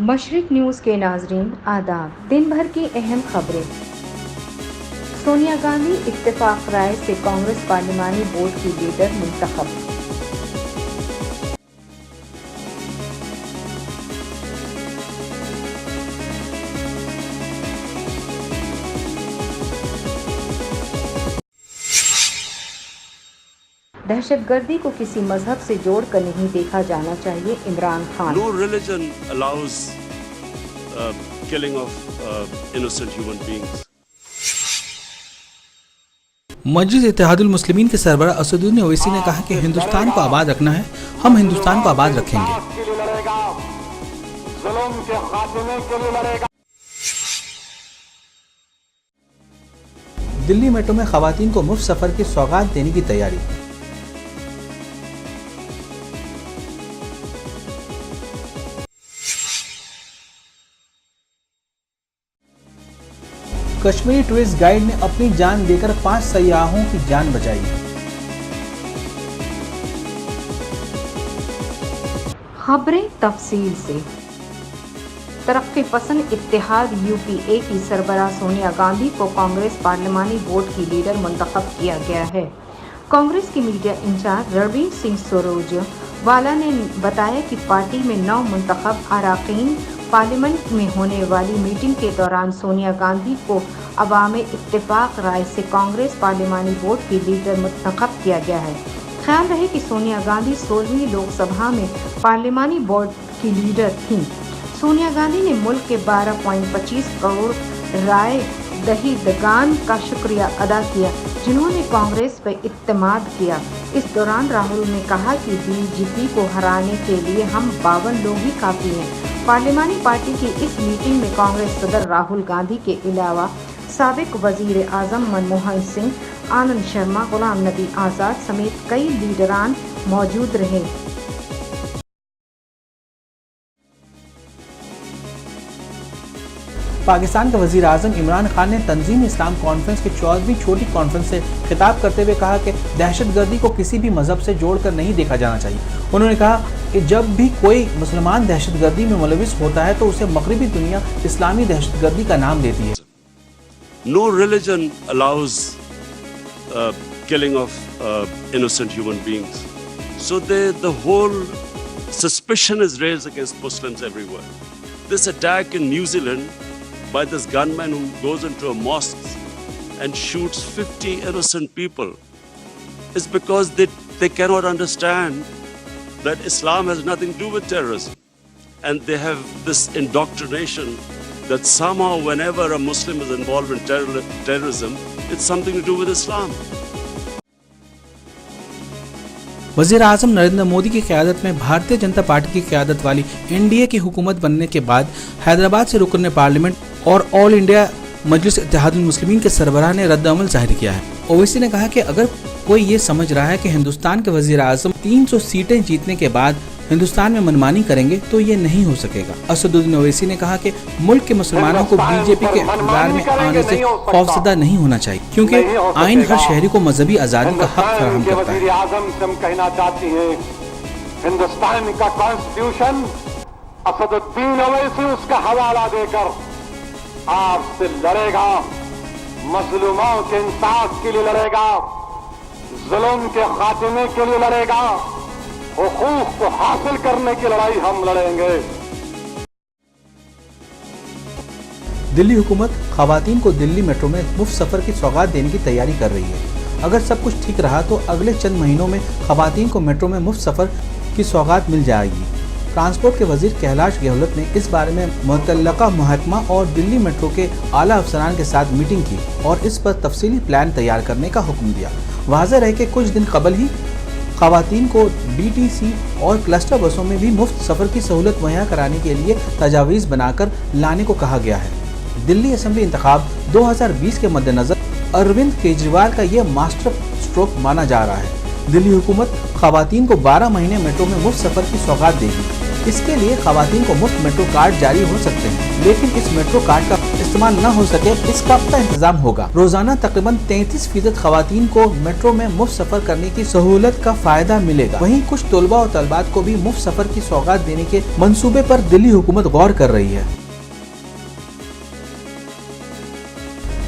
مشرق نیوز کے ناظرین آداب۔ دن بھر کی اہم خبریں۔ سونیا گاندھی اتفاق رائے سے کانگریس پارلیمانی بورڈ کی لیڈر منتخب۔ دہشت گردی کو کسی مذہب سے جوڑ کر نہیں دیکھا جانا چاہیے، Imran Khan. No religion allows killing of innocent human beings. مجلس اتحاد المسلمین کے سربراہ اسد الدین اویسی نے کہا کہ ہندوستان کو آباد رکھنا ہے، ہم ہندوستان کو آباد رکھیں گے۔ دلی میٹرو میں خواتین کو مفت سفر کی سوغات دینے کی تیاری۔ کشمیری ٹورسٹ گائیڈ نے اپنی جان دے کر 5 سیاحوں کی جان بچائی۔ خبریں تفصیل سے۔ ترقی پسند اتحاد یو پی اے کی سربراہ سونیا گاندھی کو کانگریس پارلیمانی بورڈ کی لیڈر منتخب کیا گیا ہے۔ کانگریس کی میڈیا انچارج رنبیر سنگھ سروجے والا نے بتایا کہ پارٹی میں 9 منتخب اراکین پارلیمنٹ میں ہونے والی میٹنگ کے دوران سونیا گاندھی کو عوام اتفاق رائے سے کانگریس پارلیمانی بورڈ کی لیڈر منتخب کیا گیا ہے۔ خیال رہے کہ سونیا گاندھی 16ویں لوک سبھا میں پارلیمانی بورڈ کی لیڈر تھیں۔ سونیا گاندھی نے ملک کے 12.25 کروڑ رائے دہندگان کا شکریہ ادا کیا جنہوں نے کانگریس پر اعتماد کیا۔ اس دوران راہل نے کہا کہ بی جے پی کو ہرانے کے لیے ہم 52 لوگ ہی کافی ہیں۔ پارلیمانی پارٹی کی اس میٹنگ میں کانگریس صدر راہل گاندھی کے علاوہ سابق وزیر اعظم منموہن سنگھ، آنند شرما، غلام نبی آزاد سمیت کئی لیڈران موجود رہے۔ پاکستان کے وزیر اعظم عمران خان نے تنظیم اسلام کانفرنس کی 14ویں چھوٹی کانفرنس سے خطاب کرتے ہوئے کہا کہ دہشت گردی کو کسی بھی مذہب سے جوڑ کر نہیں دیکھا جانا چاہیے۔ انہوں نے کہا کہ جب بھی کوئی مسلمان دہشت گردی میں ملوث ہوتا ہے تو اسے مغربی دنیا اسلامی دہشت گردی کا نام دیتی ہے۔ No religion allows killing of innocent human beings. So the whole suspicion is raised against Muslims everywhere. This attack in New Zealand by this gunman who goes into a mosque and shoots 50 innocent people is because they cannot understand that Islam has nothing to do with terrorism. And they have this indoctrination that somehow whenever a Muslim is involved in terrorism, it's something to do with Islam. وزیر اعظم نریندر مودی کی قیادت میں Bharatiya Janata party کی قیادت والی N D A کی حکومت بننے کے بعد حیدرآباد سے رکن پارلیمنٹ اور آل انڈیا مجلس اتحاد المسلمین کے سربراہ نے رد عمل ظاہر کیا ہے۔ اویسی نے کہا کہ اگر کوئی یہ سمجھ رہا ہے کہ ہندوستان کے وزیر اعظم 300 سیٹیں جیتنے کے بعد ہندوستان میں منمانی کریں گے تو یہ نہیں ہو سکے گا۔ اسد الدین اویسی نے کہا کہ ملک کے مسلمانوں کو بی جے پی کے اقتدار میں آنے سے خوفزدہ نہیں ہونا چاہیے کیونکہ آئین ہر شہری کو مذہبی آزادی کا حق فراہم کرتا ہے۔ وزیر اعظم سے ہم کہنا چاہتے ہیں ہندوستان کا کانسٹیٹیوشن اسد الدین اویسی اس کا حوالہ دے کر آپ سے لڑے گا، مظلوموں کے انصاف کے لیے لڑے گا، ظلم کے خاتمے کے لیے لڑے گا، حقوق کو حاصل کرنے کی لڑائی ہم لڑیں گے۔ دلی حکومت خواتین کو دلی میٹرو میں مفت سفر کی سوغات دینے کی تیاری کر رہی ہے۔ اگر سب کچھ ٹھیک رہا تو اگلے چند مہینوں میں خواتین کو میٹرو میں مفت سفر کی سوغات مل جائے گی۔ ٹرانسپورٹ کے وزیر کیلاش گہلوت نے اس بارے میں متعلقہ محکمہ اور دلی میٹرو کے اعلیٰ افسران کے ساتھ میٹنگ کی اور اس پر تفصیلی پلان تیار کرنے کا حکم دیا۔ واضح رہے کہ کچھ دن قبل ہی خواتین کو ڈی ٹی سی اور کلسٹر بسوں میں بھی مفت سفر کی سہولت مہیا کرانے کے لیے تجاویز بنا کر لانے کو کہا گیا ہے۔ دلی اسمبلی انتخاب 2020 کے مد نظر اروند کیجریوال کا یہ ماسٹر اسٹروک مانا جا رہا ہے۔ دلی حکومت خواتین کو 12 مہینے میٹرو میں مفت سفر کی سوغات دے گی۔ اس کے لیے خواتین کو مفت میٹرو کارڈ جاری ہو سکتے ہیں، لیکن اس میٹرو کارڈ کا استعمال نہ ہو سکے اس کا انتظام ہوگا۔ روزانہ تقریباً 33% خواتین کو میٹرو میں مفت سفر کرنے کی سہولت کا فائدہ ملے گا۔ وہیں کچھ طلباء و طالبات کو بھی مفت سفر کی سوغات دینے کے منصوبے پر دلی حکومت غور کر رہی ہے۔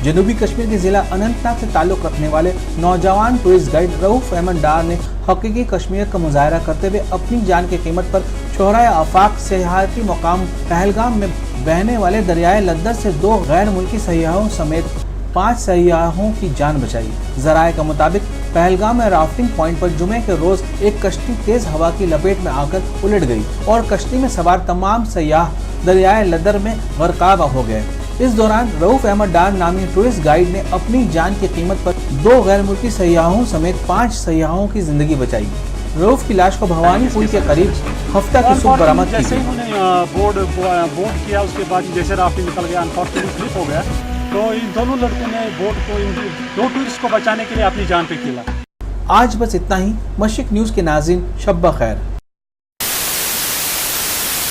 جنوبی کشمیر کے ضلع اننت ناگ سے تعلق رکھنے والے نوجوان ٹورسٹ گائیڈ رؤف احمد ڈار نے حقیقی کشمیر کا مظاہرہ کرتے ہوئے اپنی جان کی قیمت پر شہرائے آفاق سیاحتی مقام پہلگام میں بہنے والے دریائے لدر سے 2 غیر ملکی سیاحوں سمیت 5 سیاحوں کی جان بچائی۔ ذرائع کے مطابق پہلگام میں رافٹنگ پوائنٹ پر جمعے کے روز ایک کشتی تیز ہوا کی لپیٹ میں آ کر الٹ گئی اور کشتی میں سوار تمام سیاح دریائے لدر میں غرقاب ہو گئے۔ اس دوران رؤف احمد ڈار نامی ٹورسٹ گائیڈ نے اپنی جان کی قیمت پر 2 غیر ملکی سیاحوں سمیت 5 سیاحوں کی زندگی بچائی۔ رؤف کی لاش کو بھوانی پل کے قریب ہفتہ کی صبح برآمد کی گئی۔ انہوں نے بورڈ کیا، اس کے بعد جیسے رافٹنگ نکل گیا، انفارچونیٹلی سلپ ہو گیا، تو ان دونوں لڑکوں نے بورڈ کو 2 ٹورسٹ کو بچانے کے لیے اپنی جان پہ کھیلا۔ آج بس اتنا ہی۔ مشرق نیوز کے ناظرین، شب بخیر۔